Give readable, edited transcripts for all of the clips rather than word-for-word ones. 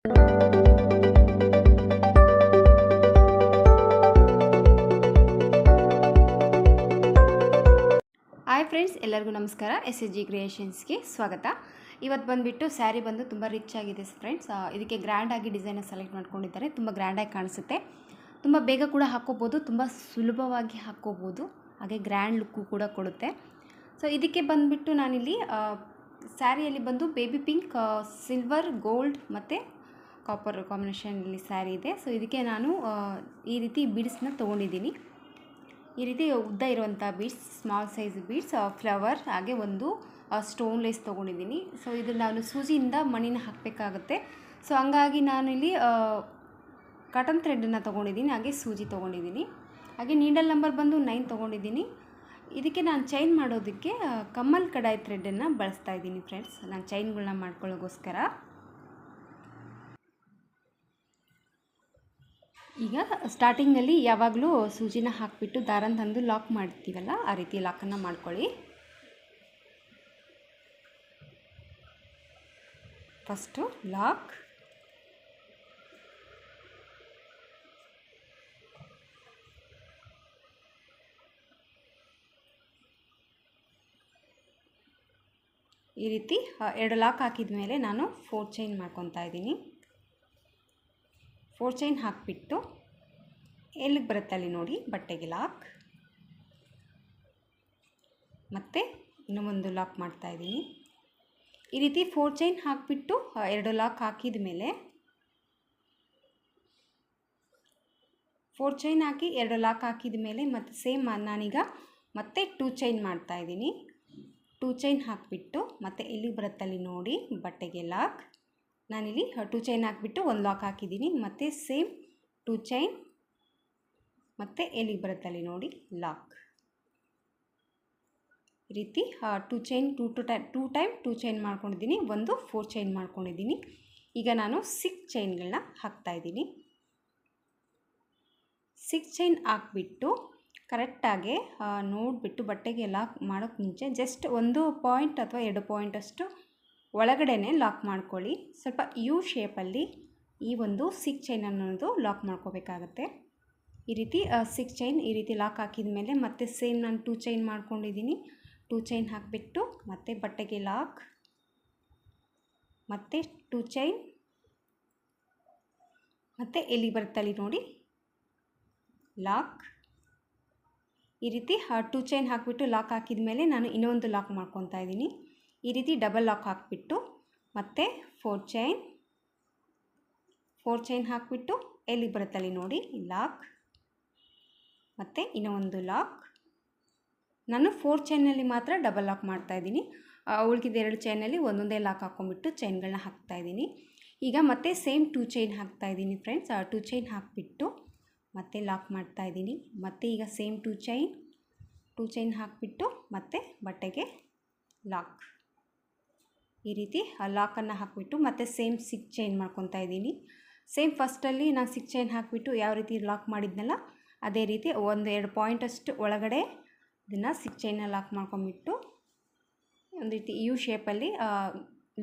Hi friends, ಎಲ್ಲರಿಗೂ ನಮಸ್ಕಾರ. SSG ಕ್ರಿಯೇಷನ್ಸ್ಗೆ ಸ್ವಾಗತ. ಇವತ್ತು ಬಂದುಬಿಟ್ಟು ಸ್ಯಾರಿ ಬಂದು ತುಂಬ ರಿಚ್ ಆಗಿದೆ ಫ್ರೆಂಡ್ಸ್. ಇದಕ್ಕೆ ಗ್ರ್ಯಾಂಡಾಗಿ ಡಿಸೈನ ಸೆಲೆಕ್ಟ್ ಮಾಡ್ಕೊಂಡಿದ್ದಾರೆ. ತುಂಬ ಗ್ರ್ಯಾಂಡಾಗಿ ಕಾಣಿಸುತ್ತೆ, ತುಂಬ ಬೇಗ ಕೂಡ ಹಾಕ್ಕೋಬೋದು, ತುಂಬ ಸುಲಭವಾಗಿ ಹಾಕ್ಕೋಬೋದು, ಹಾಗೆ ಗ್ರ್ಯಾಂಡ್ ಲುಕ್ಕು ಕೂಡ ಕೊಡುತ್ತೆ. ಸೊ ಇದಕ್ಕೆ ಬಂದುಬಿಟ್ಟು ನಾನಿಲ್ಲಿ ಸ್ಯಾರಿಯಲ್ಲಿ ಬಂದು ಬೇಬಿ ಪಿಂಕ್, ಸಿಲ್ವರ್, ಗೋಲ್ಡ್ ಮತ್ತು ಕಾಪರ್ ಕಾಂಬಿನೇಷನಲ್ಲಿ ಸ್ಯಾರಿ ಇದೆ. ಸೊ ಇದಕ್ಕೆ ನಾನು ಈ ರೀತಿ ಬೀಡ್ಸ್ನ ತೊಗೊಂಡಿದ್ದೀನಿ. ಈ ರೀತಿ ಉದ್ದ ಇರುವಂಥ beads, small size beads, flower, ಹಾಗೆ ಒಂದು ಸ್ಟೋನ್ ಲೇಸ್ ತೊಗೊಂಡಿದ್ದೀನಿ. ಸೊ ಇದು ನಾನು ಸೂಜಿಯಿಂದ ಮಣಿನ ಹಾಕಬೇಕಾಗುತ್ತೆ. ಸೊ ಹಂಗಾಗಿ ನಾನಿಲ್ಲಿ ಕಾಟನ್ ಥ್ರೆಡನ್ನು ತೊಗೊಂಡಿದ್ದೀನಿ, ಹಾಗೆ ಸೂಜಿ ತೊಗೊಂಡಿದ್ದೀನಿ, ಹಾಗೆ ನೀಡಲ್ ನಂಬರ್ ಬಂದು 9 ತೊಗೊಂಡಿದ್ದೀನಿ. ಇದಕ್ಕೆ ನಾನು ಚೈನ್ ಮಾಡೋದಕ್ಕೆ ಕಮ್ಮಲ್ ಕಡಾಯಿ ಥ್ರೆಡನ್ನು ಬಳಸ್ತಾ ಇದ್ದೀನಿ ಫ್ರೆಂಡ್ಸ್, ನಾನು ಚೈನ್ಗಳನ್ನ ಮಾಡ್ಕೊಳ್ಳೋಕ್ಕೋಸ್ಕರ. ಈಗ ಸ್ಟಾರ್ಟಿಂಗಲ್ಲಿ ಯಾವಾಗಲೂ ಸೂಜಿನ ಹಾಕಿಬಿಟ್ಟು ದಾರನ ತಂದು ಲಾಕ್ ಮಾಡ್ತೀವಲ್ಲ, ಆ ರೀತಿ ಲಾಕನ್ನು ಮಾಡ್ಕೊಳ್ಳಿ. ಫಸ್ಟು ಲಾಕ್, ಈ ರೀತಿ 2 ಲಾಕ್ ಹಾಕಿದ ಮೇಲೆ ನಾನು 4 ಚೈನ್ ಮಾಡ್ಕೊತಾ ಇದ್ದೀನಿ. 4 ಚೈನ್ ಹಾಕಿಬಿಟ್ಟು ಎಲ್ಲಿಗೆ ಬರುತ್ತೆ ಅಲ್ಲಿ ನೋಡಿ ಬಟ್ಟೆಗೆ ಲಾಕ್, ಮತ್ತು ಇನ್ನೂ ಒಂದು ಲಾಕ್ ಮಾಡ್ತಾಯಿದ್ದೀನಿ. ಈ ರೀತಿ 4 ಚೈನ್ ಹಾಕಿಬಿಟ್ಟು 2 ಲಾಕ್ ಹಾಕಿದ ಮೇಲೆ 4 ಚೈನ್ ಹಾಕಿ 2 ಲಾಕ್ ಹಾಕಿದ ಮೇಲೆ ಮತ್ತು ಸೇಮ್ ನಾನೀಗ ಮತ್ತೆ 2 ಚೈನ್ ಮಾಡ್ತಾಯಿದ್ದೀನಿ. 2 ಚೈನ್ ಹಾಕಿಬಿಟ್ಟು ಮತ್ತು ಎಲ್ಲಿಗೆ ಬರುತ್ತೆ ಅಲ್ಲಿ ನೋಡಿ ಬಟ್ಟೆಗೆ ಲಾಕ್, ನಾನಿಲ್ಲಿ 2 ಚೈನ್ ಹಾಕಿಬಿಟ್ಟು 1 ಲಾಕ್ ಹಾಕಿದ್ದೀನಿ, ಮತ್ತು ಸೇಮ್ 2 ಚೈನ್ ಮತ್ತು ಎಲ್ಲಿಗೆ ಬರುತ್ತೆ ಅಲ್ಲಿ ನೋಡಿ ಲಾಕ್. ಈ ರೀತಿ 2 ಚೈನ್ 2 ಟೈಮ್ 2 ಚೈನ್ ಮಾಡ್ಕೊಂಡಿದ್ದೀನಿ, ಒಂದು 4 ಚೈನ್ ಮಾಡ್ಕೊಂಡಿದ್ದೀನಿ. ಈಗ ನಾನು 6 ಚೈನ್ಗಳನ್ನ ಹಾಕ್ತಾಯಿದ್ದೀನಿ. 6 ಚೈನ್ ಹಾಕ್ಬಿಟ್ಟು ಕರೆಕ್ಟಾಗಿ ನೋಡಿಬಿಟ್ಟು ಬಟ್ಟೆಗೆ ಲಾಕ್ ಮಾಡೋಕ್ಕೆ ಮುಂಚೆ ಜಸ್ಟ್ 1 ಪಾಯಿಂಟ್ ಅಥವಾ 2 ಪಾಯಿಂಟಷ್ಟು ಒಳಗಡೆ ಲಾಕ್ ಮಾಡ್ಕೊಳ್ಳಿ. ಸ್ವಲ್ಪ ಯು ಶೇಪಲ್ಲಿ ಈ ಒಂದು 6 ಚೈನ್ ಅನ್ನೋದು ಲಾಕ್ ಮಾಡ್ಕೋಬೇಕಾಗತ್ತೆ. ಈ ರೀತಿ 6 ಚೈನ್ ಈ ರೀತಿ ಲಾಕ್ ಹಾಕಿದ ಮೇಲೆ ಮತ್ತೆ ಸೇಮ್ ನಾನು 2 ಚೈನ್ ಮಾಡ್ಕೊಂಡಿದ್ದೀನಿ. 2 ಚೈನ್ ಹಾಕಿಬಿಟ್ಟು ಮತ್ತೆ ಬಟ್ಟೆಗೆ ಲಾಕ್, ಮತ್ತು 2 ಚೈನ್, ಮತ್ತು ಎಲ್ಲಿ ಬರುತ್ತಲ್ಲಿ ನೋಡಿ ಲಾಕ್. ಈ ರೀತಿ 2 ಚೈನ್ ಹಾಕಿಬಿಟ್ಟು ಲಾಕ್ ಹಾಕಿದ ಮೇಲೆ ನಾನು ಇನ್ನೊಂದು ಲಾಕ್ ಮಾಡ್ಕೊತಾ ಇದ್ದೀನಿ. ಈ ರೀತಿ ಡಬಲ್ ಲಾಕ್ ಹಾಕಿಬಿಟ್ಟು ಮತ್ತೆ 4 ಚೈನ್ ಹಾಕಿಬಿಟ್ಟು ಎಲ್ಲಿಗೆ ಬರುತ್ತಲ್ಲಿ ನೋಡಿ ಲಾಕ್, ಮತ್ತು ಇನ್ನೂ ಒಂದು ಲಾಕ್. ನಾನು 4 ಚೈನಲ್ಲಿ ಮಾತ್ರ ಡಬಲ್ ಲಾಕ್ ಮಾಡ್ತಾಯಿದ್ದೀನಿ, ಉಳಿದ 2 ಚೈನಲ್ಲಿ ಒಂದೊಂದೇ ಲಾಕ್ ಹಾಕ್ಕೊಂಬಿಟ್ಟು ಚೈನ್ಗಳನ್ನ ಹಾಕ್ತಾಯಿದ್ದೀನಿ. ಈಗ ಮತ್ತೆ ಸೇಮ್ 2 ಚೈನ್ ಹಾಕ್ತಾಯಿದ್ದೀನಿ ಫ್ರೆಂಡ್ಸ್. 2 ಚೈನ್ ಹಾಕಿಬಿಟ್ಟು ಮತ್ತೆ ಲಾಕ್ ಮಾಡ್ತಾಯಿದ್ದೀನಿ, ಮತ್ತು ಈಗ ಸೇಮ್ 2 ಚೈನ್ ಹಾಕಿಬಿಟ್ಟು ಮತ್ತೆ ಬಟ್ಟೆಗೆ ಲಾಕ್. ಈ ರೀತಿ ಲಾಕನ್ನು ಹಾಕಿಬಿಟ್ಟು ಮತ್ತೆ ಸೇಮ್ 6 ಚೈನ್ ಮಾಡ್ಕೊತಾ ಇದ್ದೀನಿ. ಸೇಮ್ ಫಸ್ಟಲ್ಲಿ ನಾನು 6 ಚೈನ್ ಹಾಕಿಬಿಟ್ಟು ಯಾವ ರೀತಿ ಲಾಕ್ ಮಾಡಿದ್ನಲ್ಲ ಅದೇ ರೀತಿ 1-2 ಪಾಯಿಂಟಷ್ಟು ಒಳಗಡೆ ಇದನ್ನು 6 ಚೈನ್ನ ಲಾಕ್ ಮಾಡ್ಕೊಂಬಿಟ್ಟು ಒಂದು ರೀತಿ ಯು ಶೇಪಲ್ಲಿ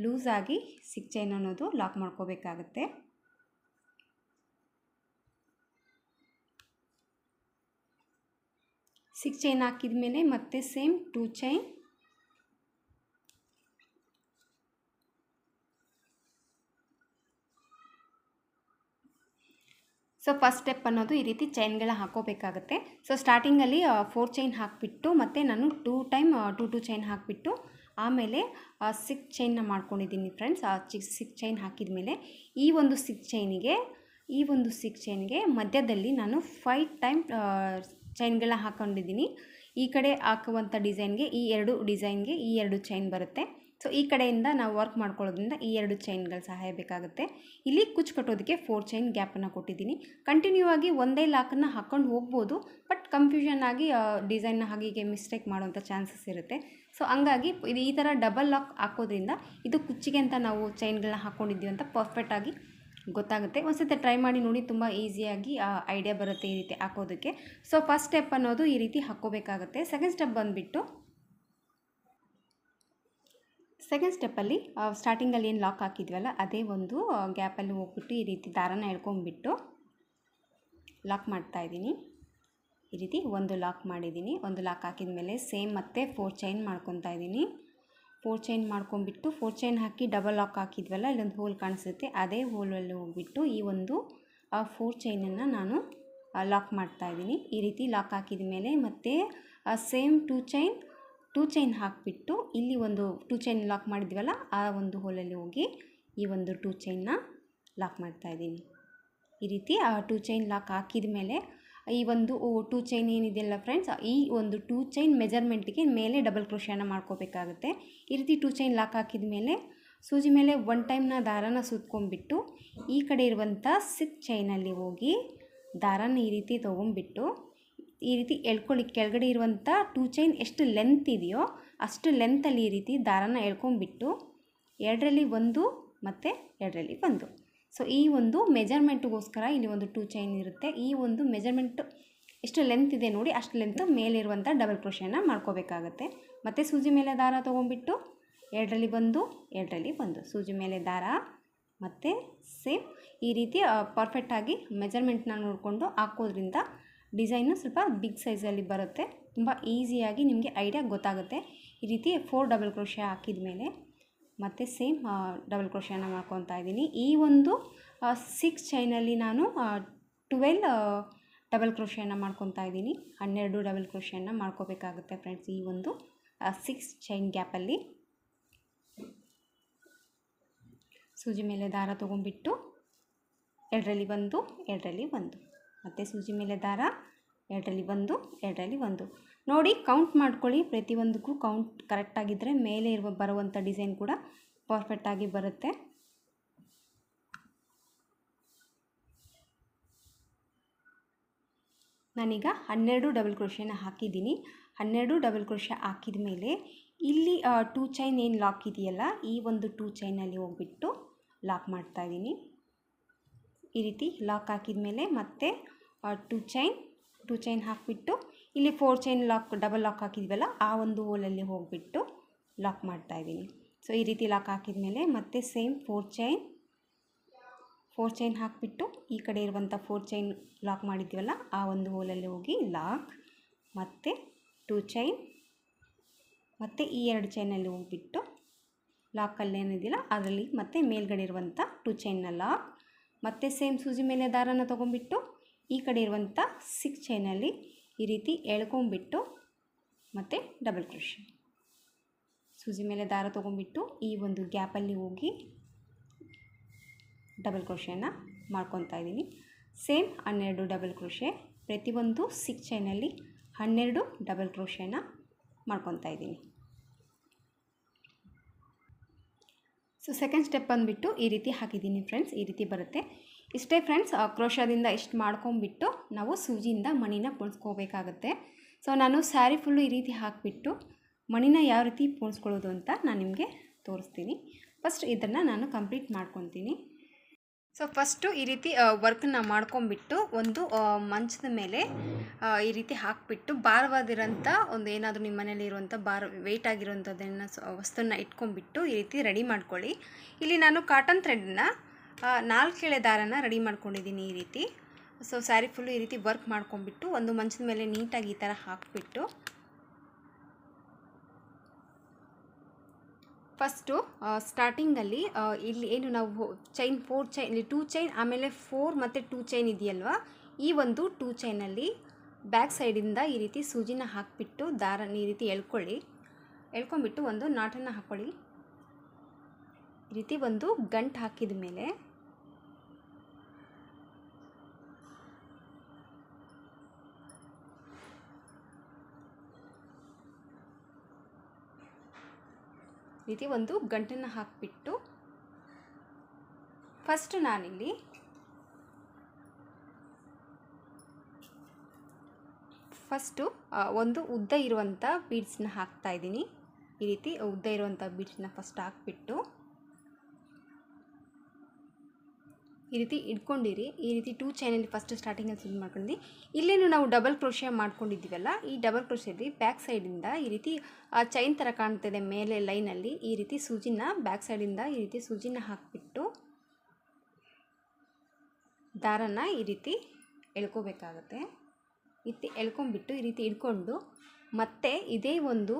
ಲೂಸಾಗಿ 6 ಚೈನ್ ಅನ್ನೋದು ಲಾಕ್ ಮಾಡ್ಕೋಬೇಕಾಗತ್ತೆ. ಸಿಕ್ಸ್ ಚೈನ್ ಹಾಕಿದ ಮೇಲೆ ಮತ್ತೆ same 2 chain, so first step ಅನ್ನೋದು ಈ ರೀತಿ ಚೈನ್ಗಳ ಹಾಕೋಬೇಕಾಗತ್ತೆ. ಸೊ ಸ್ಟಾರ್ಟಿಂಗಲ್ಲಿ 4 ಚೈನ್ ಹಾಕಿಬಿಟ್ಟು ಮತ್ತು ನಾನು 2 ಟೈಮ್ 2 ಚೈನ್ ಹಾಕಿಬಿಟ್ಟು ಆಮೇಲೆ 6 ಚೈನ್ನ ಮಾಡ್ಕೊಂಡಿದ್ದೀನಿ ಫ್ರೆಂಡ್ಸ್. 6 ಚೈನ್ ಹಾಕಿದ ಮೇಲೆ ಈ ಒಂದು 6 ಚೈನ್ಗೆ ಮಧ್ಯದಲ್ಲಿ ನಾನು 5 ಟೈಮ್ ಚೈನ್ಗಳನ್ನ ಹಾಕ್ಕೊಂಡಿದ್ದೀನಿ. ಈ ಕಡೆ ಹಾಕುವಂಥ ಡಿಸೈನ್ಗೆ ಈ 2 ಚೈನ್ ಬರುತ್ತೆ. ಸೊ ಈ ಕಡೆಯಿಂದ ನಾವು ವರ್ಕ್ ಮಾಡ್ಕೊಳ್ಳೋದ್ರಿಂದ ಈ 2 ಚೈನ್ಗಳ ಸಹಾಯ ಬೇಕಾಗುತ್ತೆ. ಇಲ್ಲಿ ಕುಚ್ಚು ಕಟ್ಟೋದಕ್ಕೆ 4 ಚೈನ್ ಗ್ಯಾಪನ್ನು ಕೊಟ್ಟಿದ್ದೀನಿ. ಕಂಟಿನ್ಯೂ ಆಗಿ ಒಂದೇ ಲಾಕನ್ನು ಹಾಕ್ಕೊಂಡು ಹೋಗ್ಬೋದು, ಬಟ್ ಕನ್ಫ್ಯೂಷನ್ ಆಗಿ ಡಿಸೈನ್ನ ಹಾಗೆ ಮಿಸ್ಟೇಕ್ ಮಾಡುವಂಥ ಚಾನ್ಸಸ್ ಇರುತ್ತೆ. ಸೊ ಹಂಗಾಗಿ ಇದು ಈ ಥರ ಡಬಲ್ ಲಾಕ್ ಹಾಕೋದ್ರಿಂದ ಇದು ಕುಚ್ಚಿಗೆ ಅಂತ ನಾವು ಚೈನ್ಗಳನ್ನ ಹಾಕ್ಕೊಂಡಿದ್ದೀವಿ ಅಂತ ಪರ್ಫೆಕ್ಟಾಗಿ ಗೊತ್ತಾಗುತ್ತೆ. ಒಂದ್ಸತಿ ಟ್ರೈ ಮಾಡಿ ನೋಡಿ, ತುಂಬ ಈಸಿಯಾಗಿ ಐಡಿಯಾ ಬರುತ್ತೆ ಈ ರೀತಿ ಹಾಕೋದಕ್ಕೆ. ಸೊ ಫಸ್ಟ್ ಸ್ಟೆಪ್ ಅನ್ನೋದು ಈ ರೀತಿ ಹಾಕ್ಕೋಬೇಕಾಗುತ್ತೆ. ಸೆಕೆಂಡ್ ಸ್ಟೆಪ್ ಬಂದುಬಿಟ್ಟು ಸೆಕೆಂಡ್ ಸ್ಟೆಪ್ಪಲ್ಲಿ ಸ್ಟಾರ್ಟಿಂಗಲ್ಲಿ ಏನು ಲಾಕ್ ಹಾಕಿದ್ವಲ್ಲ ಅದೇ ಒಂದು ಗ್ಯಾಪಲ್ಲಿ ಹೋಗ್ಬಿಟ್ಟು ಈ ರೀತಿ ದಾರನ ಎಳ್ಕೊಂಬಿಟ್ಟು ಲಾಕ್ ಮಾಡ್ತಾಯಿದ್ದೀನಿ. ಈ ರೀತಿ ಒಂದು ಲಾಕ್ ಮಾಡಿದ್ದೀನಿ. ಒಂದು ಲಾಕ್ ಹಾಕಿದ ಮೇಲೆ ಸೇಮ್ ಮತ್ತೆ 4 ಚೈನ್ ಮಾಡ್ಕೊತಾ ಇದ್ದೀನಿ. 4 ಚೈನ್ ಮಾಡ್ಕೊಂಬಿಟ್ಟು 4 ಚೈನ್ ಹಾಕಿ ಡಬಲ್ ಲಾಕ್ ಹಾಕಿದ್ವಲ್ಲ, ಇಲ್ಲೊಂದು ಹೋಲ್ ಕಾಣಿಸುತ್ತೆ, ಅದೇ ಹೋಲಲ್ಲಿ ಹೋಗ್ಬಿಟ್ಟು ಈ ಒಂದು 4 ಚೈನನ್ನು ನಾನು ಲಾಕ್ ಮಾಡ್ತಾಯಿದ್ದೀನಿ. ಈ ರೀತಿ ಲಾಕ್ ಹಾಕಿದ ಮೇಲೆ ಮತ್ತೆ ಸೇಮ್ 2 ಚೈನ್ ಹಾಕಿಬಿಟ್ಟು ಇಲ್ಲಿ ಒಂದು 2 ಚೈನ್ ಲಾಕ್ ಮಾಡಿದ್ವಲ್ಲ ಆ ಒಂದು ಹೋಲಲ್ಲಿ ಹೋಗಿ ಈ ಒಂದು 2 ಚೈನ್ನ ಲಾಕ್ ಮಾಡ್ತಾಯಿದ್ದೀನಿ. ಈ ರೀತಿ 2 ಚೈನ್ ಲಾಕ್ ಹಾಕಿದ ಮೇಲೆ ಈ ಒಂದು 2 ಚೈನ್ ಏನಿದೆಯಲ್ಲ ಫ್ರೆಂಡ್ಸ್, ಈ ಒಂದು 2 ಚೈನ್ ಮೆಜರ್ಮೆಂಟಿಗೆ ಮೇಲೆ ಡಬಲ್ ಕ್ರೋಶೆನ ಮಾಡ್ಕೋಬೇಕಾಗುತ್ತೆ. ಈ ರೀತಿ 2 ಚೈನ್ ಲಾಕ್ ಹಾಕಿದ ಮೇಲೆ ಸೂಜಿ ಮೇಲೆ 1 ಟೈಮ್ನ ದಾರಾನ ಸುತ್ಕೊಂಡ್ಬಿಟ್ಟು ಈ ಕಡೆ ಇರುವಂಥ 6 ಚೈನಲ್ಲಿ ಹೋಗಿ ದಾರಾನ ಈ ರೀತಿ ತೊಗೊಂಡ್ಬಿಟ್ಟು ಈ ರೀತಿ ಎಳ್ಕೊಳ್ಳಿ. ಕೆಳಗಡೆ ಇರುವಂಥ 2 ಚೈನ್ ಎಷ್ಟು ಲೆಂತ್ ಇದೆಯೋ ಅಷ್ಟು ಲೆಂತಲ್ಲಿ ಈ ರೀತಿ ದಾರಾನ ಎಳ್ಕೊಂಡ್ಬಿಟ್ಟು 2ರಲ್ಲಿ 1 ಮತ್ತು 2ರಲ್ಲಿ 1. ಸೊ ಈ ಒಂದು ಮೆಜರ್ಮೆಂಟ್ಗೋಸ್ಕರ ಇಲ್ಲಿ ಒಂದು 2 ಚೈನ್ ಇರುತ್ತೆ. ಈ ಒಂದು ಮೆಜರ್ಮೆಂಟ್ ಎಷ್ಟು ಲೆಂತ್ ಇದೆ ನೋಡಿ, ಅಷ್ಟು ಲೆಂತ್ ಮೇಲಿರುವಂಥ ಡಬಲ್ ಕ್ರೋಶೆನ ಮಾಡ್ಕೋಬೇಕಾಗತ್ತೆ. ಮತ್ತು ಸೂಜಿ ಮೇಲೆ ದಾರ ತೊಗೊಂಡ್ಬಿಟ್ಟು 2ರಲ್ಲಿ 1 2ರಲ್ಲಿ 1 ಸೂಜಿ ಮೇಲೆ ದಾರ ಮತ್ತು ಸೇಮ್ ಈ ರೀತಿ ಪರ್ಫೆಕ್ಟಾಗಿ ಮೆಜರ್ಮೆಂಟ್ನ ನೋಡಿಕೊಂಡು ಹಾಕೋದ್ರಿಂದ ಡಿಸೈನು ಸ್ವಲ್ಪ ಬಿಗ್ ಸೈಜಲ್ಲಿ ಬರುತ್ತೆ. ತುಂಬ ಈಸಿಯಾಗಿ ನಿಮಗೆ ಐಡಿಯಾ ಗೊತ್ತಾಗುತ್ತೆ. ಈ ರೀತಿ 4 ಡಬಲ್ ಕ್ರೋಶೆ ಹಾಕಿದ ಮೇಲೆ ಮತ್ತು ಸೇಮ್ ಡಬಲ್ ಕ್ರೋಶೆನ ಮಾಡ್ಕೊತಾ ಇದ್ದೀನಿ. ಈ ಒಂದು 6 ಚೈನಲ್ಲಿ ನಾನು 12 ಡಬಲ್ ಕ್ರೋಶೆನ ಮಾಡ್ಕೊತಾ ಇದ್ದೀನಿ. 12 ಡಬಲ್ ಕ್ರೋಶೆನ ಮಾಡ್ಕೋಬೇಕಾಗುತ್ತೆ ಫ್ರೆಂಡ್ಸ್. ಈ ಒಂದು 6 ಚೈನ್ ಗ್ಯಾಪಲ್ಲಿ ಸೂಜಿ ಮೇಲೆ ದಾರ ತೊಗೊಂಡ್ಬಿಟ್ಟು 2ರಲ್ಲಿ 1 2ರಲ್ಲಿ 1 ಮತ್ತು ಸೂಜಿ ಮೇಲೆ ದಾರ 2ರಲ್ಲಿ 1 2ರಲ್ಲಿ 1 ನೋಡಿ ಕೌಂಟ್ ಮಾಡ್ಕೊಳ್ಳಿ. ಪ್ರತಿಯೊಂದಕ್ಕೂ ಕೌಂಟ್ ಕರೆಕ್ಟಾಗಿದ್ದರೆ ಮೇಲೆ ಬರುವಂಥ ಡಿಸೈನ್ ಕೂಡ ಪರ್ಫೆಕ್ಟಾಗಿ ಬರುತ್ತೆ. ನಾನೀಗ 12 ಡಬಲ್ ಕ್ರೋಶೆನ ಹಾಕಿದ್ದೀನಿ. 12 ಡಬಲ್ ಕ್ರೋಶೆ ಹಾಕಿದ ಮೇಲೆ ಇಲ್ಲಿ 2 ಚೈನ್ ಏನು ಲಾಕ್ ಇದೆಯಲ್ಲ, ಈ ಒಂದು 2 ಚೈನಲ್ಲಿ ಹೋಗ್ಬಿಟ್ಟು ಲಾಕ್ ಮಾಡ್ತಾಯಿದ್ದೀನಿ. ಈ ರೀತಿ ಲಾಕ್ ಹಾಕಿದ ಮೇಲೆ ಮತ್ತೆ 2 ಚೈನ್ ಹಾಕಿಬಿಟ್ಟು ಇಲ್ಲಿ 4 ಚೈನ್ ಡಬಲ್ ಲಾಕ್ ಹಾಕಿದ್ವಲ್ಲ ಆ ಒಂದು ಹೋಲಲ್ಲಿ ಹೋಗಿಬಿಟ್ಟು ಲಾಕ್ ಮಾಡ್ತಾಯಿದ್ದೀನಿ. ಸೊ ಈ ರೀತಿ ಲಾಕ್ ಹಾಕಿದ ಮೇಲೆ ಮತ್ತೆ ಸೇಮ್ 4 ಚೈನ್ ಹಾಕಿಬಿಟ್ಟು ಈ ಕಡೆ ಇರುವಂಥ 4 ಚೈನ್ ಲಾಕ್ ಮಾಡಿದ್ವಲ್ಲ ಆ ಒಂದು ಹೋಲಲ್ಲಿ ಹೋಗಿ ಲಾಕ್ ಮತ್ತು 2 ಚೈನ್ ಮತ್ತು ಈ 2 ಚೈನಲ್ಲಿ ಹೋಗಿಬಿಟ್ಟು ಲಾಕಲ್ಲಿ ಏನಿದೆಯಲ್ಲ ಅದರಲ್ಲಿ ಮತ್ತೆ ಮೇಲ್ಗಡೆ ಇರುವಂಥ 2 ಚೈನ್ನ ಲಾಕ್ ಮತ್ತು ಸೇಮ್ ಸೂಜಿ ಮೇಲೆ ದಾರನ ತೊಗೊಂಡ್ಬಿಟ್ಟು ಈ ಕಡೆ ಇರುವಂಥ 6 ಚೈನಲ್ಲಿ ಈ ರೀತಿ ಎಳ್ಕೊಂಬಿಟ್ಟು ಮತ್ತು ಡಬಲ್ ಕ್ರೋಶೆ ಸೂಜಿ ಮೇಲೆ ದಾರ ತೊಗೊಂಡ್ಬಿಟ್ಟು ಈ ಒಂದು ಗ್ಯಾಪಲ್ಲಿ ಹೋಗಿ ಡಬಲ್ ಕ್ರೋಶೆನ ಮಾಡ್ಕೊತಾ ಇದ್ದೀನಿ. ಸೇಮ್ 12 ಡಬಲ್ ಕ್ರೋಶೆ, ಪ್ರತಿಯೊಂದು 6 ಚೈನಲ್ಲಿ 12 ಡಬಲ್ ಕ್ರೋಶೆನ ಮಾಡ್ಕೊತಾ ಇದ್ದೀನಿ. ಸೊ ಸೆಕೆಂಡ್ ಸ್ಟೆಪ್ ಬಂದುಬಿಟ್ಟು ಈ ರೀತಿ ಹಾಕಿದ್ದೀನಿ ಫ್ರೆಂಡ್ಸ್. ಈ ರೀತಿ ಬರುತ್ತೆ. ಇಷ್ಟೇ ಫ್ರೆಂಡ್ಸ್, ಕ್ರೋಶದಿಂದ ಇಷ್ಟು ಮಾಡ್ಕೊಂಬಿಟ್ಟು ನಾವು ಸೂಜಿಯಿಂದ ಮಣಿನ ಪೋಣಿಸ್ಕೋಬೇಕಾಗತ್ತೆ. ಸೊ ನಾನು ಸ್ಯಾರಿ ಫುಲ್ಲು ಈ ರೀತಿ ಹಾಕಿಬಿಟ್ಟು ಮಣಿನ ಯಾವ ರೀತಿ ಪೋಣಿಸ್ಕೊಳ್ಳೋದು ಅಂತ ನಾನು ನಿಮಗೆ ತೋರಿಸ್ತೀನಿ. ಫಸ್ಟ್ ಇದನ್ನು ನಾನು ಕಂಪ್ಲೀಟ್ ಮಾಡ್ಕೊತೀನಿ. ಸೊ ಫಸ್ಟು ಈ ರೀತಿ ವರ್ಕನ್ನ ಮಾಡ್ಕೊಂಬಿಟ್ಟು ಒಂದು ಮಂಚದ ಮೇಲೆ ಈ ರೀತಿ ಹಾಕಿಬಿಟ್ಟು ಭಾರವಾದಿರೋಂಥ ಒಂದು ಏನಾದರೂ ನಿಮ್ಮ ಮನೇಲಿ ಇರುವಂಥ ವೆಯ್ಟ್ ಆಗಿರೋಂಥದ್ದನ್ನು ವಸ್ತುನ ಇಟ್ಕೊಂಡ್ಬಿಟ್ಟು ಈ ರೀತಿ ರೆಡಿ ಮಾಡ್ಕೊಳ್ಳಿ. ಇಲ್ಲಿ ನಾನು ಕಾಟನ್ ಥ್ರೆಡ್ನ 4 ಎಳೆ ದಾರನ ರೆಡಿ ಮಾಡ್ಕೊಂಡಿದ್ದೀನಿ ಈ ರೀತಿ. ಸೊ ಸ್ಯಾರಿ ಫುಲ್ಲು ಈ ರೀತಿ ವರ್ಕ್ ಮಾಡ್ಕೊಂಬಿಟ್ಟು ಒಂದು ಮಂಚದ ಮೇಲೆ ನೀಟಾಗಿ ಈ ಥರ ಹಾಕಿಬಿಟ್ಟು ಫಸ್ಟು ಸ್ಟಾರ್ಟಿಂಗಲ್ಲಿ ಇಲ್ಲಿ ಏನು ನಾವು ಚೈನ್ 4 ಚೈನ್ ಇಲ್ಲಿ 2 ಚೈನ್ ಆಮೇಲೆ 4 ಮತ್ತು 2 ಚೈನ್ ಇದೆಯಲ್ವ, ಈ ಒಂದು 2 ಚೈನಲ್ಲಿ ಬ್ಯಾಕ್ ಸೈಡಿಂದ ಈ ರೀತಿ ಸೂಜಿನ ಹಾಕಿಬಿಟ್ಟು ದಾರನ ಈ ರೀತಿ ಎಳ್ಕೊಂಬಿಟ್ಟು ಒಂದು ನಾಟನ್ನು ಹಾಕ್ಕೊಳ್ಳಿ. ಈ ರೀತಿ ಒಂದು ಗಂಟು ಹಾಕಿದ ಮೇಲೆ ರೀತಿ ಒಂದು ಗಂಟನ್ನು ಹಾಕಿಬಿಟ್ಟು ಫಸ್ಟ್ ನಾನಿಲ್ಲಿ ಒಂದು ಉದ್ದ ಇರುವಂಥ ಬೀಡ್ಸ್ನ ಹಾಕ್ತಾ ಇದ್ದೀನಿ. ಈ ರೀತಿ ಉದ್ದ ಇರುವಂಥ ಬೀಡ್ಸ್ನ ಫಸ್ಟ್ ಹಾಕಿಬಿಟ್ಟು ಈ ರೀತಿ ಇಟ್ಕೊಂಡಿರಿ. ಈ ರೀತಿ 2 ಚೈನಲ್ಲಿ ಫಸ್ಟ್ ಸ್ಟಾರ್ಟಿಂಗಲ್ಲಿ ಸೂಜಿ ಮಾಡ್ಕೊಂಡು ಇಲ್ಲೇನು ನಾವು ಡಬಲ್ ಕ್ರೋಶೆ ಮಾಡ್ಕೊಂಡಿದ್ದೀವಲ್ಲ, ಈ ಡಬಲ್ ಕ್ರೋಶೆಯಲ್ಲಿ ಬ್ಯಾಕ್ ಸೈಡಿಂದ ಈ ರೀತಿ ಚೈನ್ ಥರ ಕಾಣ್ತಿದೆ ಮೇಲೆ ಲೈನಲ್ಲಿ, ಈ ರೀತಿ ಸೂಜಿನ ಬ್ಯಾಕ್ ಸೈಡಿಂದ ಈ ರೀತಿ ಸೂಜಿನ ಹಾಕಿಬಿಟ್ಟು ದಾರನ ಈ ರೀತಿ ಎಳ್ಕೋಬೇಕಾಗತ್ತೆ. ಎಳ್ಕೊಂಬಿಟ್ಟು ಈ ರೀತಿ ಇಟ್ಕೊಂಡು ಮತ್ತೆ ಇದೇ ಒಂದು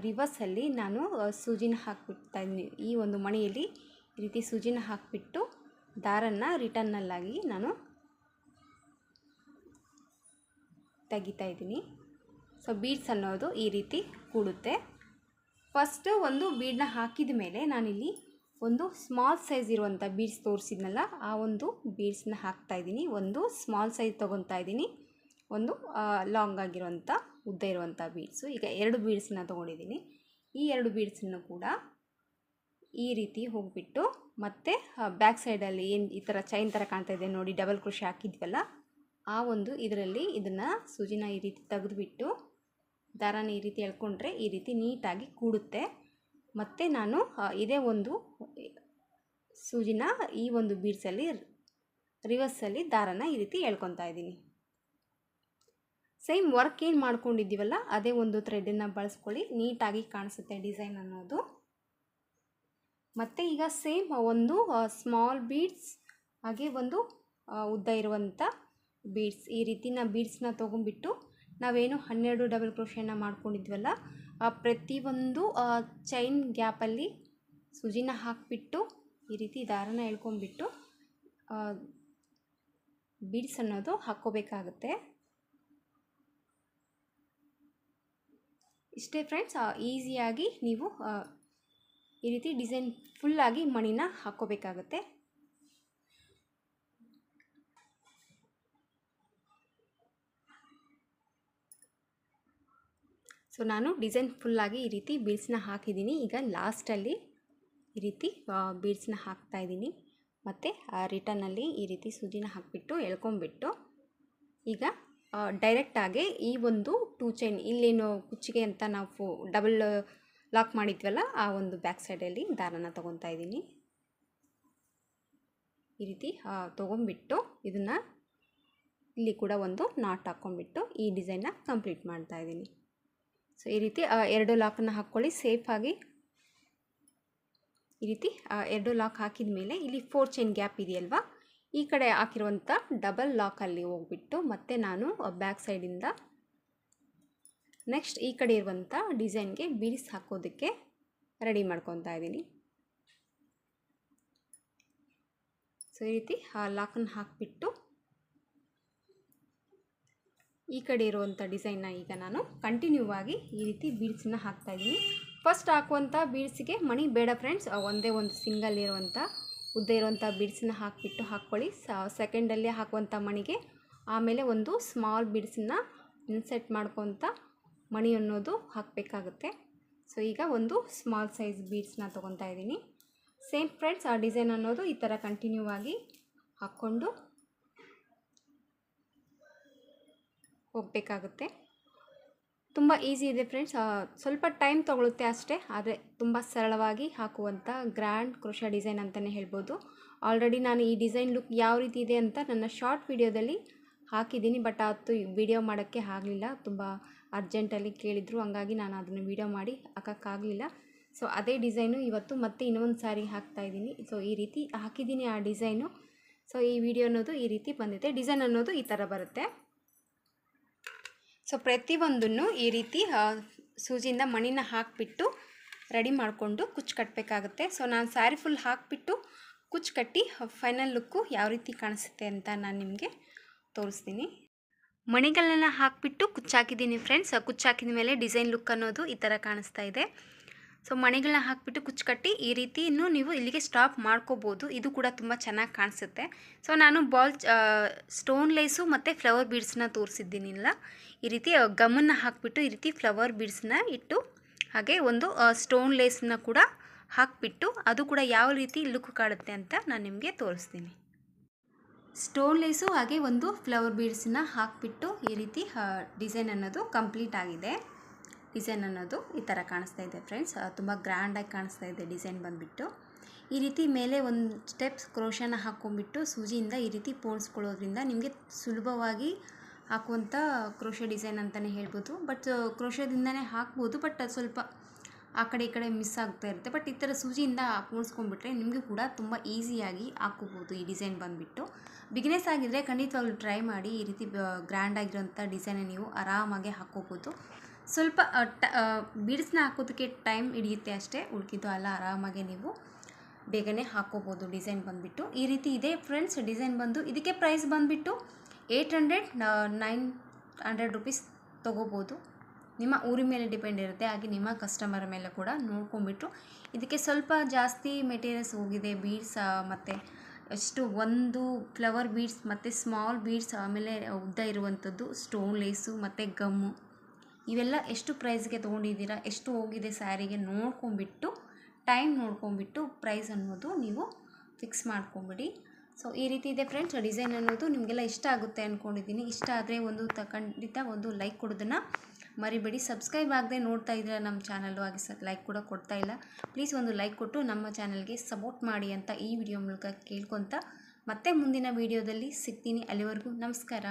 ರಿವರ್ಸಲ್ಲಿ ನಾನು ಸೂಜಿನ ಹಾಕಿಬಿಡ್ತಾ ಇದ್ದೀನಿ. ಈ ಒಂದು ಮಣಿಯಲ್ಲಿ ಈ ರೀತಿ ಸೂಜಿನ ಹಾಕಿಬಿಟ್ಟು ದಾರನ ರಿಟರ್ನಲ್ಲಾಗಿ ನಾನು ತೆಗಿತಾ ಇದ್ದೀನಿ. ಸೊ ಬೀಡ್ಸ್ ಅನ್ನೋದು ಈ ರೀತಿ ಕೂಡುತ್ತೆ. ಫಸ್ಟು ಒಂದು ಬೀಡನ್ನ ಹಾಕಿದ ಮೇಲೆ ನಾನಿಲ್ಲಿ ಒಂದು ಸ್ಮಾಲ್ ಸೈಜ್ ಇರುವಂಥ ಬೀಡ್ಸ್ ತೋರಿಸಿದ್ನಲ್ಲ, ಆ ಒಂದು ಬೀಡ್ಸ್ನ ಹಾಕ್ತಾಯಿದ್ದೀನಿ. ಒಂದು ಸ್ಮಾಲ್ ಸೈಜ್ ತೊಗೊತಾ ಇದ್ದೀನಿ, ಒಂದು ಲಾಂಗ್ ಆಗಿರುವಂಥ ಉದ್ದ ಇರುವಂಥ ಬೀಡ್ಸು. ಈಗ 2 ಬೀಡ್ಸನ್ನ ತೊಗೊಂಡಿದ್ದೀನಿ. ಈ 2 ಬೀಡ್ಸನ್ನು ಕೂಡ ಈ ರೀತಿ ಹೋಗಿಬಿಟ್ಟು ಮತ್ತು ಬ್ಯಾಕ್ ಸೈಡಲ್ಲಿ ಏನು ಈ ಥರ ಚೈನ್ ಥರ ಕಾಣ್ತಾ ಇದೆ ನೋಡಿ, ಡಬಲ್ ಕ್ರೋಶೆ ಹಾಕಿದ್ವಲ್ಲ, ಆ ಒಂದು ಇದರಲ್ಲಿ ಇದನ್ನು ಸೂಜಿನ ಈ ರೀತಿ ತೆಗೆದುಬಿಟ್ಟು ದಾರಾನ ಈ ರೀತಿ ಎಳ್ಕೊಂಡ್ರೆ ಈ ರೀತಿ ನೀಟಾಗಿ ಕೂಡುತ್ತೆ. ಮತ್ತು ನಾನು ಇದೇ ಒಂದು ಸೂಜಿನ ಈ ಒಂದು ಬೀಡ್ಸಲ್ಲಿ ರಿವರ್ಸಲ್ಲಿ ದಾರಾನ ಈ ರೀತಿ ಎಳ್ಕೊತಾ ಇದ್ದೀನಿ. ಸೇಮ್ ವರ್ಕ್ ಏನು ಮಾಡ್ಕೊಂಡಿದ್ದೀವಲ್ಲ ಅದೇ ಒಂದು ಥ್ರೆಡನ್ನು ಬಳಸ್ಕೊಳ್ಳಿ, ನೀಟಾಗಿ ಕಾಣಿಸುತ್ತೆ ಡಿಸೈನ್ ಅನ್ನೋದು. ಮತ್ತು ಈಗ ಸೇಮ್ ಒಂದು ಸ್ಮಾಲ್ ಬೀಡ್ಸ್ ಹಾಗೆ ಒಂದು ಉದ್ದ ಇರುವಂಥ ಬೀಡ್ಸ್, ಈ ರೀತಿ ಬೀಡ್ಸ್ನ ತೊಗೊಂಡ್ಬಿಟ್ಟು ನಾವೇನು 12 ಡಬಲ್ ಕ್ರೋಶೆನ ಮಾಡ್ಕೊಂಡಿದ್ವಲ್ಲ, ಪ್ರತಿಯೊಂದು ಚೈನ್ ಗ್ಯಾಪಲ್ಲಿ ಸೂಜಿನ ಹಾಕಿಬಿಟ್ಟು ಈ ರೀತಿ ದಾರನ ಎಳ್ಕೊಂಡ್ಬಿಟ್ಟು ಬೀಡ್ಸ್ ಅನ್ನೋದು ಹಾಕ್ಕೋಬೇಕಾಗುತ್ತೆ. ಇಷ್ಟೇ ಫ್ರೆಂಡ್ಸ್, ಈಸಿಯಾಗಿ ನೀವು ಈ ರೀತಿ ಡಿಸೈನ್ ಫುಲ್ಲಾಗಿ ಮಣಿನ ಹಾಕ್ಕೋಬೇಕಾಗುತ್ತೆ. ಸೊ ನಾನು ಡಿಸೈನ್ ಫುಲ್ಲಾಗಿ ಈ ರೀತಿ ಬೀಡ್ಸ್ನ ಹಾಕಿದ್ದೀನಿ. ಈಗ ಲಾಸ್ಟಲ್ಲಿ ಈ ರೀತಿ ಬೀಡ್ಸ್ನ ಹಾಕ್ತಾಯಿದ್ದೀನಿ. ಮತ್ತು ರಿಟರ್ನಲ್ಲಿ ಈ ರೀತಿ ಸೂಜಿನ ಹಾಕಿಬಿಟ್ಟು ಎಳ್ಕೊಂಬಿಟ್ಟು ಈಗ ಡೈರೆಕ್ಟಾಗಿ ಈ ಒಂದು 2 ಚೈನ್ ಇಲ್ಲೇನು ಕುಚ್ಚಿಗೆ ಅಂತ ನಾವು ಡಬಲ್ ಲಾಕ್ ಮಾಡಿದ್ವಲ್ಲ, ಆ ಒಂದು ಬ್ಯಾಕ್ ಸೈಡಲ್ಲಿ ದಾರನ ತೊಗೊತಾ ಇದ್ದೀನಿ. ಈ ರೀತಿ ತೊಗೊಂಬಿಟ್ಟು ಇದನ್ನು ಇಲ್ಲಿ ಕೂಡ ಒಂದು ನಾಟ್ ಹಾಕ್ಕೊಂಡ್ಬಿಟ್ಟು ಈ ಡಿಸೈನ್ನ ಕಂಪ್ಲೀಟ್ ಮಾಡ್ತಾ ಇದ್ದೀನಿ. ಸೊ ಈ ರೀತಿ 2 ಲಾಕನ್ನು ಹಾಕ್ಕೊಳ್ಳಿ ಸೇಫಾಗಿ. ಈ ರೀತಿ 2 ಲಾಕ್ ಹಾಕಿದ ಮೇಲೆ ಇಲ್ಲಿ 4 ಚೈನ್ ಗ್ಯಾಪ್ ಇದೆಯಲ್ವಾ, ಈ ಕಡೆ ಹಾಕಿರುವಂಥ ಡಬಲ್ ಲಾಕಲ್ಲಿ ಹೋಗ್ಬಿಟ್ಟು ಮತ್ತೆ ನಾನು ಬ್ಯಾಕ್ ಸೈಡಿಂದ ನೆಕ್ಸ್ಟ್ ಈ ಕಡೆ ಇರುವಂಥ ಡಿಸೈನ್ಗೆ ಬೀಡ್ಸ್ ಹಾಕೋದಕ್ಕೆ ರೆಡಿ ಮಾಡ್ಕೊತಾ ಇದ್ದೀನಿ. ಸೊ ಈ ರೀತಿ ಲಾಕನ್ನು ಹಾಕಿಬಿಟ್ಟು ಈ ಕಡೆ ಇರುವಂಥ ಡಿಸೈನ್ನ ಈಗ ನಾನು ಕಂಟಿನ್ಯೂ ಆಗಿ ಈ ರೀತಿ ಬೀಡ್ಸನ್ನ ಹಾಕ್ತಾಯಿದ್ದೀನಿ. ಫಸ್ಟ್ ಹಾಕುವಂಥ ಬೀಡ್ಸಿಗೆ ಮಣಿ ಬೇಡ ಫ್ರೆಂಡ್ಸ್, ಒಂದೇ ಒಂದು ಸಿಂಗಲ್ ಇರುವಂಥ ಉದ್ದ ಇರುವಂಥ ಬೀಡ್ಸನ್ನ ಹಾಕಿಬಿಟ್ಟು ಹಾಕ್ಕೊಳ್ಳಿ. ಸೆಕೆಂಡಲ್ಲಿ ಹಾಕುವಂಥ ಮಣಿಗೆ ಆಮೇಲೆ ಒಂದು ಸ್ಮಾಲ್ ಬೀಡ್ಸನ್ನ ಇನ್ಸೆಟ್ ಮಾಡ್ಕೊತ ಮಣಿ ಅನ್ನೋದು ಹಾಕಬೇಕಾಗುತ್ತೆ. ಸೊ ಈಗ ಒಂದು ಸ್ಮಾಲ್ ಸೈಜ್ ಬೀಡ್ಸ್ನ ತೊಗೊತಾ ಇದ್ದೀನಿ. ಸೇಮ್ ಫ್ರೆಂಡ್ಸ್, ಆ ಡಿಸೈನ್ ಅನ್ನೋದು ಈ ಥರ ಕಂಟಿನ್ಯೂ ಆಗಿ ಹಾಕ್ಕೊಂಡು ಹೋಗಬೇಕಾಗುತ್ತೆ. ತುಂಬ ಈಸಿ ಇದೆ ಫ್ರೆಂಡ್ಸ್, ಸ್ವಲ್ಪ ಟೈಮ್ ತೊಗೊಳುತ್ತೆ ಅಷ್ಟೇ, ಆದರೆ ತುಂಬ ಸರಳವಾಗಿ ಹಾಕುವಂಥ ಗ್ರ್ಯಾಂಡ್ ಕ್ರೋಶಾ ಡಿಸೈನ್ ಅಂತಲೇ ಹೇಳ್ಬೋದು. ಆಲ್ರೆಡಿ ನಾನು ಈ ಡಿಸೈನ್ ಲುಕ್ ಯಾವ ರೀತಿ ಇದೆ ಅಂತ ನನ್ನ ಶಾರ್ಟ್ ವಿಡಿಯೋದಲ್ಲಿ ಹಾಕಿದ್ದೀನಿ, ಬಟ್ ಅದು ವಿಡಿಯೋ ಮಾಡೋಕ್ಕೆ ಆಗಲಿಲ್ಲ. ತುಂಬ ಅರ್ಜೆಂಟಲ್ಲಿ ಕೇಳಿದರು, ಹಂಗಾಗಿ ನಾನು ಅದನ್ನು ವಿಡಿಯೋ ಮಾಡಿ ಹಾಕೋಕ್ಕಾಗಲಿಲ್ಲ. ಸೊ ಅದೇ ಡಿಸೈನು ಇವತ್ತು ಮತ್ತೆ ಇನ್ನೊಂದು ಸಾರಿ ಹಾಕ್ತಾಯಿದ್ದೀನಿ. ಸೊ ಈ ರೀತಿ ಹಾಕಿದ್ದೀನಿ ಆ ಡಿಸೈನು. ಸೊ ಈ ವಿಡಿಯೋ ಅನ್ನೋದು ಈ ರೀತಿ ಬಂದಿದೆ. ಡಿಸೈನ್ ಅನ್ನೋದು ಈ ಥರ ಬರುತ್ತೆ. ಸೊ ಪ್ರತಿಯೊಂದನ್ನು ಈ ರೀತಿ ಸೂಜಿಯಿಂದ ಮಣಿನ ಹಾಕಿಬಿಟ್ಟು ರೆಡಿ ಮಾಡಿಕೊಂಡು ಕುಚ್ಚು ಕಟ್ಟಬೇಕಾಗುತ್ತೆ. ಸೊ ನಾನು ಸ್ಯಾರಿ ಫುಲ್ ಹಾಕಿಬಿಟ್ಟು ಕುಚ್ಚು ಕಟ್ಟಿ ಫೈನಲ್ ಲುಕ್ಕು ಯಾವ ರೀತಿ ಕಾಣಿಸುತ್ತೆ ಅಂತ ನಾನು ನಿಮಗೆ ತೋರಿಸ್ತೀನಿ. ಮಣಿಗಳನ್ನ ಹಾಕಿಬಿಟ್ಟು ಕುಚ್ಚಾಕಿದ್ದೀನಿ ಫ್ರೆಂಡ್ಸ್. ಕುಚ್ಚಾಕಿದ ಮೇಲೆ ಡಿಸೈನ್ ಲುಕ್ ಅನ್ನೋದು ಈ ಥರ ಕಾಣಿಸ್ತಾ ಇದೆ. ಸೊ ಮಣಿಗಳನ್ನ ಹಾಕಿಬಿಟ್ಟು ಕುಚ್ಚು ಕಟ್ಟಿ ಈ ರೀತಿ ಇನ್ನೂ ನೀವು ಇಲ್ಲಿಗೆ ಸ್ಟಾಪ್ ಮಾಡ್ಕೋಬೋದು. ಇದು ಕೂಡ ತುಂಬ ಚೆನ್ನಾಗಿ ಕಾಣಿಸುತ್ತೆ. ಸೊ ನಾನು ಸ್ಟೋನ್ ಲೇಸು ಮತ್ತು ಫ್ಲವರ್ ಬೀಡ್ಸನ್ನ ತೋರಿಸಿದ್ದೀನಿಲ್ಲ. ಈ ರೀತಿ ಗಮ್ಮನ್ನು ಹಾಕಿಬಿಟ್ಟು ಈ ರೀತಿ ಫ್ಲವರ್ ಬೀಡ್ಸನ್ನ ಇಟ್ಟು ಹಾಗೆ ಒಂದು ಸ್ಟೋನ್ ಲೇಸನ್ನ ಕೂಡ ಹಾಕಿಬಿಟ್ಟು ಅದು ಕೂಡ ಯಾವ ರೀತಿ ಲುಕ್ ಕಾಡುತ್ತೆ ಅಂತ ನಾನು ನಿಮಗೆ ತೋರಿಸ್ತೀನಿ. ಸ್ಟೋನ್ ಲೇಸು ಹಾಗೆ ಒಂದು ಫ್ಲವರ್ ಬೀಡ್ಸನ್ನ ಹಾಕಿಬಿಟ್ಟು ಈ ರೀತಿ ಡಿಸೈನ್ ಅನ್ನೋದು ಕಂಪ್ಲೀಟ್ ಆಗಿದೆ. ಡಿಸೈನ್ ಅನ್ನೋದು ಈ ಥರ ಕಾಣಿಸ್ತಾ ಇದೆ ಫ್ರೆಂಡ್ಸ್. ತುಂಬ ಗ್ರ್ಯಾಂಡಾಗಿ ಕಾಣಿಸ್ತಾ ಇದೆ ಡಿಸೈನ್ ಬಂದುಬಿಟ್ಟು. ಈ ರೀತಿ ಮೇಲೆ ಒಂದು ಸ್ಟೆಪ್ಸ್ ಕ್ರೋಶನ ಹಾಕ್ಕೊಂಡ್ಬಿಟ್ಟು ಸೂಜಿಯಿಂದ ಈ ರೀತಿ ಪೋಣಿಸ್ಕೊಳ್ಳೋದ್ರಿಂದ ನಿಮಗೆ ಸುಲಭವಾಗಿ ಹಾಕುವಂಥ ಕ್ರೋಶೆ ಡಿಸೈನ್ ಅಂತಲೇ ಹೇಳ್ಬೋದು. ಬಟ್ ಕ್ರೋಶದಿಂದನೇ ಹಾಕ್ಬೋದು, ಬಟ್ ಅದು ಸ್ವಲ್ಪ ಆ ಕಡೆ ಈ ಕಡೆ ಮಿಸ್ ಆಗ್ತಾ ಇರುತ್ತೆ. ಬಟ್ ಈ ಥರ ಸೂಜಿಯಿಂದ ಪೋಣಿಸ್ಕೊಂಡ್ಬಿಟ್ರೆ ನಿಮಗೂ ಕೂಡ ತುಂಬ ಈಸಿಯಾಗಿ ಹಾಕ್ಕೋಬೋದು. ಈ ಡಿಸೈನ್ ಬಂದುಬಿಟ್ಟು ಬಿಗಿನರ್ಸ್ ಆಗಿದ್ದರೆ ಖಂಡಿತವಾಗ್ಲೂ ಟ್ರೈ ಮಾಡಿ. ಈ ರೀತಿ ಗ್ರ್ಯಾಂಡ್ ಆಗಿರೋಂಥ ಡಿಸೈನ ನೀವು ಆರಾಮಾಗಿ ಹಾಕ್ಕೋಬೋದು. ಸ್ವಲ್ಪ ಬೀಡ್ಸ್ನ ಹಾಕೋದಕ್ಕೆ ಟೈಮ್ ಹಿಡಿಯುತ್ತೆ ಅಷ್ಟೇ, ಉಳ್ಕಿದ್ದು ಎಲ್ಲ ಆರಾಮಾಗಿ ನೀವು ಬೇಗನೆ ಹಾಕ್ಕೋಬೋದು. ಡಿಸೈನ್ ಬಂದುಬಿಟ್ಟು ಈ ರೀತಿ ಇದೆ ಫ್ರೆಂಡ್ಸ್. ಡಿಸೈನ್ ಬಂದು ಇದಕ್ಕೆ ಪ್ರೈಸ್ ಬಂದುಬಿಟ್ಟು 800-900 ರೂಪೀಸ್ ತೊಗೋಬೋದು. ನಿಮ್ಮ ಊರಿನ ಮೇಲೆ ಡಿಪೆಂಡ್ ಇರುತ್ತೆ, ಹಾಗೆ ನಿಮ್ಮ ಕಸ್ಟಮರ್ ಮೇಲೆ ಕೂಡ ನೋಡ್ಕೊಂಬಿಟ್ಟು. ಇದಕ್ಕೆ ಸ್ವಲ್ಪ ಜಾಸ್ತಿ ಮೆಟೀರಿಯಲ್ಸ್ ಹೋಗಿದೆ. ಬೀಡ್ಸ್ ಮತ್ತು ಎಷ್ಟು ಒಂದು ಫ್ಲವರ್ ಬೀಡ್ಸ್ ಮತ್ತು ಸ್ಮಾಲ್ ಬೀಡ್ಸ್, ಆಮೇಲೆ ಉದ್ದ ಇರುವಂಥದ್ದು ಸ್ಟೋನ್ ಲೇಸು ಮತ್ತು ಗಮ್ಮು, ಇವೆಲ್ಲ ಎಷ್ಟು ಪ್ರೈಸ್ಗೆ ತೊಗೊಂಡಿದ್ದೀರಾ, ಎಷ್ಟು ಹೋಗಿದೆ ಸ್ಯಾರಿಗೆ ನೋಡ್ಕೊಂಬಿಟ್ಟು, ಟೈಮ್ ನೋಡ್ಕೊಂಬಿಟ್ಟು ಪ್ರೈಸ್ ಅನ್ನೋದು ನೀವು ಫಿಕ್ಸ್ ಮಾಡ್ಕೊಂಬಿಡಿ. ಸೊ ಈ ರೀತಿ ಇದೆ ಫ್ರೆಂಡ್ಸ್. ಡಿಸೈನ್ ಅನ್ನೋದು ನಿಮಗೆಲ್ಲ ಇಷ್ಟ ಆಗುತ್ತೆ ಅಂದ್ಕೊಂಡಿದ್ದೀನಿ. ಇಷ್ಟ ಆದರೆ ಖಂಡಿತ ಒಂದು ಲೈಕ್ ಕೊಡೋದನ್ನು ಮರಿಬೇಡಿ. ಸಬ್ಸ್ಕ್ರೈಬ್ ಆಗದೆ ನೋಡ್ತಾ ಇದ್ದೀರಾ ನಮ್ಮ ಚಾನಲ್ಲು, ಹಾಗೆ ಲೈಕ್ ಕೂಡ ಕೊಡ್ತಾ ಇಲ್ಲ. ಪ್ಲೀಸ್ ಒಂದು ಲೈಕ್ ಕೊಟ್ಟು ನಮ್ಮ ಚಾನಲ್ಗೆ ಸಪೋರ್ಟ್ ಮಾಡಿ ಅಂತ ಈ ವಿಡಿಯೋ ಮೂಲಕ ಕೇಳ್ಕೊತ ಮತ್ತೆ ಮುಂದಿನ ವಿಡಿಯೋದಲ್ಲಿ ಸಿಗ್ತೀನಿ. ಅಲ್ಲಿವರೆಗೂ ನಮಸ್ಕಾರ.